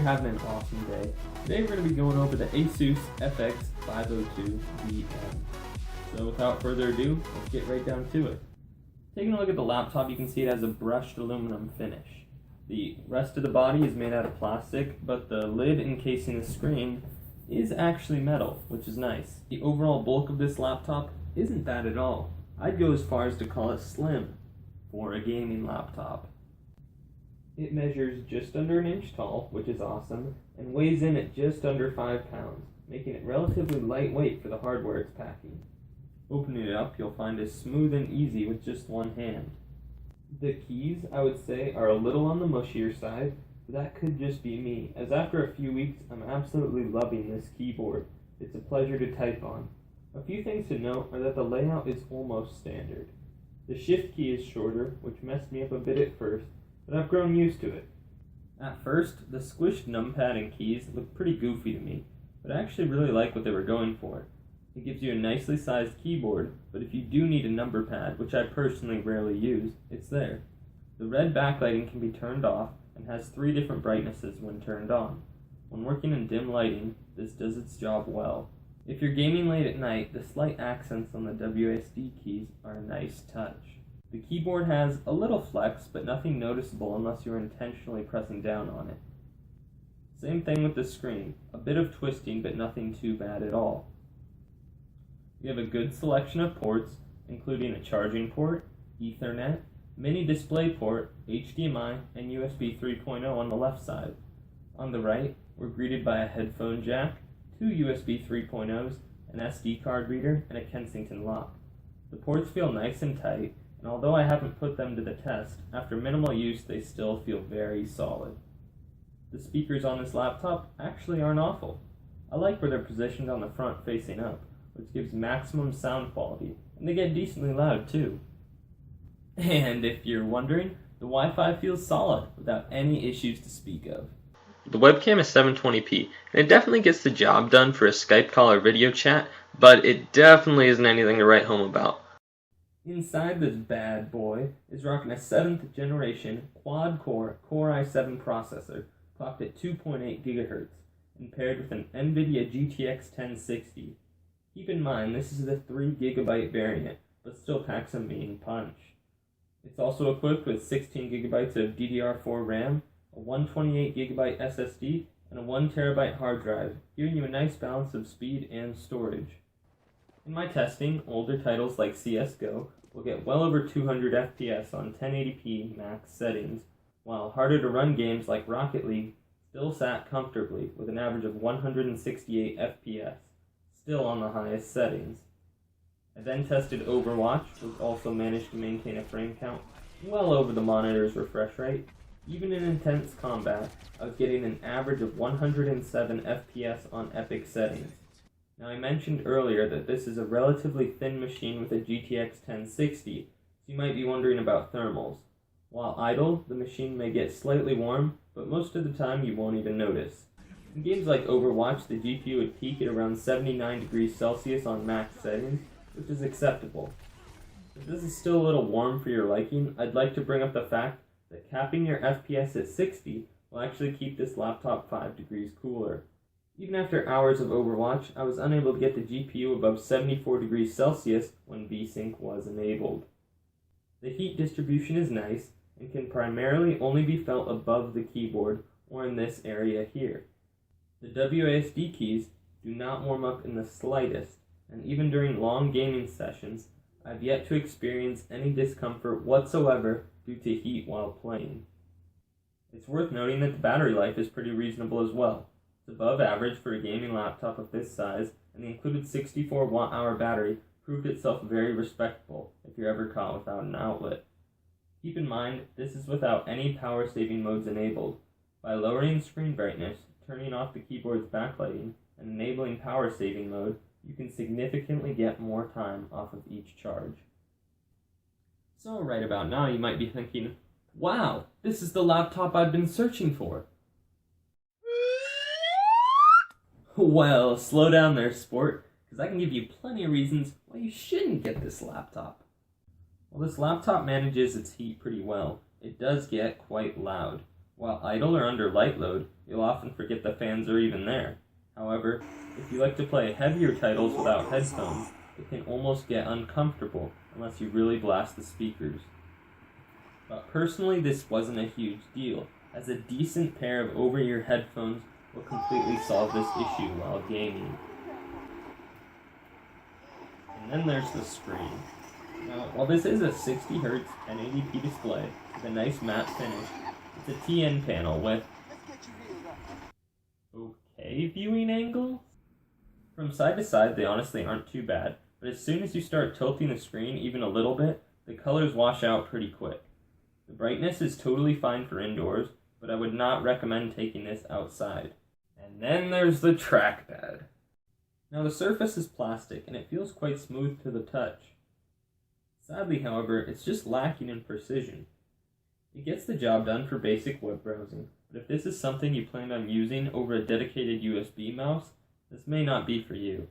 you're having an awesome day. Today we're going to be going over the Asus FX502VM. So without further ado, let's get right down to it. Taking a look at the laptop, you can see it has a brushed aluminum finish. The rest of the body is made out of plastic, but the lid encasing the screen is actually metal, which is nice. The overall bulk of this laptop isn't bad at all. I'd go as far as to call it slim for a gaming laptop. It measures just under an inch tall, which is awesome, and weighs in at just under 5 pounds, making it relatively lightweight for the hardware it's packing. Opening it up, you'll find it smooth and easy with just one hand. The keys, I would say, are a little on the mushier side, but that could just be me, as after a few weeks, I'm absolutely loving this keyboard. It's a pleasure to type on. A few things to note are that the layout is almost standard. The shift key is shorter, which messed me up a bit at first, but I've grown used to it. At first, the squished numpad and keys looked pretty goofy to me, but I actually really like what they were going for. It gives you a nicely sized keyboard, but if you do need a number pad, which I personally rarely use, it's there. The red backlighting can be turned off and has 3 different brightnesses when turned on. When working in dim lighting, this does its job well. If you're gaming late at night, the slight accents on the WSD keys are a nice touch. The keyboard has a little flex, but nothing noticeable unless you're intentionally pressing down on it. Same thing with the screen, a bit of twisting, but nothing too bad at all. We have a good selection of ports, including a charging port, Ethernet, mini display port, HDMI, and USB 3.0 on the left side. On the right, we're greeted by a headphone jack, 2 USB 3.0s, an SD card reader, and a Kensington lock. The ports feel nice and tight, and although I haven't put them to the test, after minimal use they still feel very solid. The speakers on this laptop actually aren't awful. I like where they're positioned on the front facing up, which gives maximum sound quality, and they get decently loud too. And if you're wondering, the Wi-Fi feels solid without any issues to speak of. The webcam is 720p, and it definitely gets the job done for a Skype call or video chat, but it definitely isn't anything to write home about. Inside this bad boy is rocking a 7th generation quad-core Core i7 processor, clocked at 2.8 GHz, and paired with an NVIDIA GTX 1060. Keep in mind, this is the 3 GB variant, but still packs a mean punch. It's also equipped with 16 GB of DDR4 RAM, a 128 GB SSD, and a 1 TB hard drive, giving you a nice balance of speed and storage. In my testing, older titles like CSGO will get well over 200 FPS on 1080p max settings, while harder to run games like Rocket League still sat comfortably with an average of 168 FPS, still on the highest settings. I then tested Overwatch, which also managed to maintain a frame count well over the monitor's refresh rate. Even in intense combat, I was getting an average of 107 FPS on epic settings. Now I mentioned earlier that this is a relatively thin machine with a GTX 1060, so you might be wondering about thermals. While idle, the machine may get slightly warm, but most of the time you won't even notice. In games like Overwatch, the GPU would peak at around 79 degrees Celsius on max settings, which is acceptable. If this is still a little warm for your liking, I'd like to bring up the fact that capping your FPS at 60 will actually keep this laptop 5 degrees cooler. Even after hours of Overwatch, I was unable to get the GPU above 74 degrees Celsius when VSync was enabled. The heat distribution is nice, and can primarily only be felt above the keyboard, or in this area here. The WASD keys do not warm up in the slightest, and even during long gaming sessions, I've yet to experience any discomfort whatsoever due to heat while playing. It's worth noting that the battery life is pretty reasonable as well. It's above average for a gaming laptop of this size, and the included 64 watt-hour battery proved itself very respectable if you're ever caught without an outlet. Keep in mind, this is without any power-saving modes enabled. By lowering screen brightness, turning off the keyboard's backlighting, and enabling power-saving mode, you can significantly get more time off of each charge. So right about now you might be thinking, wow, this is the laptop I've been searching for. Well, slow down there, sport, because I can give you plenty of reasons why you shouldn't get this laptop. While this laptop manages its heat pretty well, it does get quite loud. While idle or under light load, you'll often forget the fans are even there. However, if you like to play heavier titles without headphones, it can almost get uncomfortable unless you really blast the speakers. But personally, this wasn't a huge deal, as a decent pair of over-ear headphones will completely solve this issue while gaming. And then there's the screen. Now, while this is a 60Hz 1080p display with a nice matte finish, it's a TN panel with okay viewing angles? From side to side, they honestly aren't too bad, but as soon as you start tilting the screen even a little bit, the colors wash out pretty quick. The brightness is totally fine for indoors, but I would not recommend taking this outside. And then there's the trackpad. Now the surface is plastic and it feels quite smooth to the touch. Sadly, however, it's just lacking in precision. It gets the job done for basic web browsing, but if this is something you plan on using over a dedicated USB mouse, this may not be for you.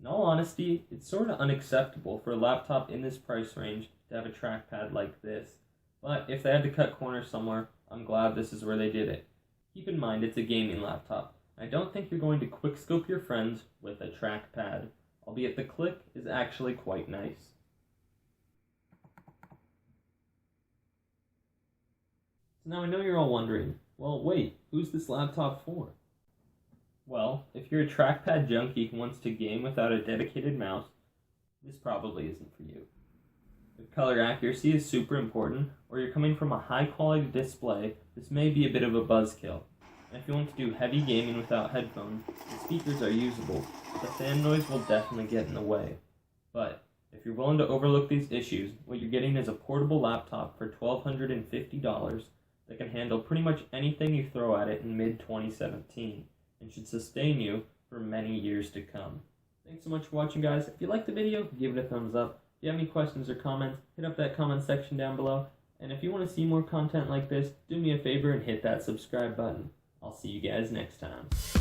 In all honesty, it's sort of unacceptable for a laptop in this price range to have a trackpad like this, but if they had to cut corners somewhere, I'm glad this is where they did it. Keep in mind it's a gaming laptop. I don't think you're going to quickscope your friends with a trackpad, albeit the click is actually quite nice. So now I know you're all wondering, well wait, who's this laptop for? Well, if you're a trackpad junkie who wants to game without a dedicated mouse, this probably isn't for you. If color accuracy is super important, or you're coming from a high quality display, this may be a bit of a buzzkill. And if you want to do heavy gaming without headphones, the speakers are usable, but the fan noise will definitely get in the way. But if you're willing to overlook these issues, what you're getting is a portable laptop for $1,250 that can handle pretty much anything you throw at it in mid-2017, and should sustain you for many years to come. Thanks so much for watching, guys. If you liked the video, give it a thumbs up. If you have any questions or comments, hit up that comment section down below. And if you want to see more content like this, do me a favor and hit that subscribe button. I'll see you guys next time.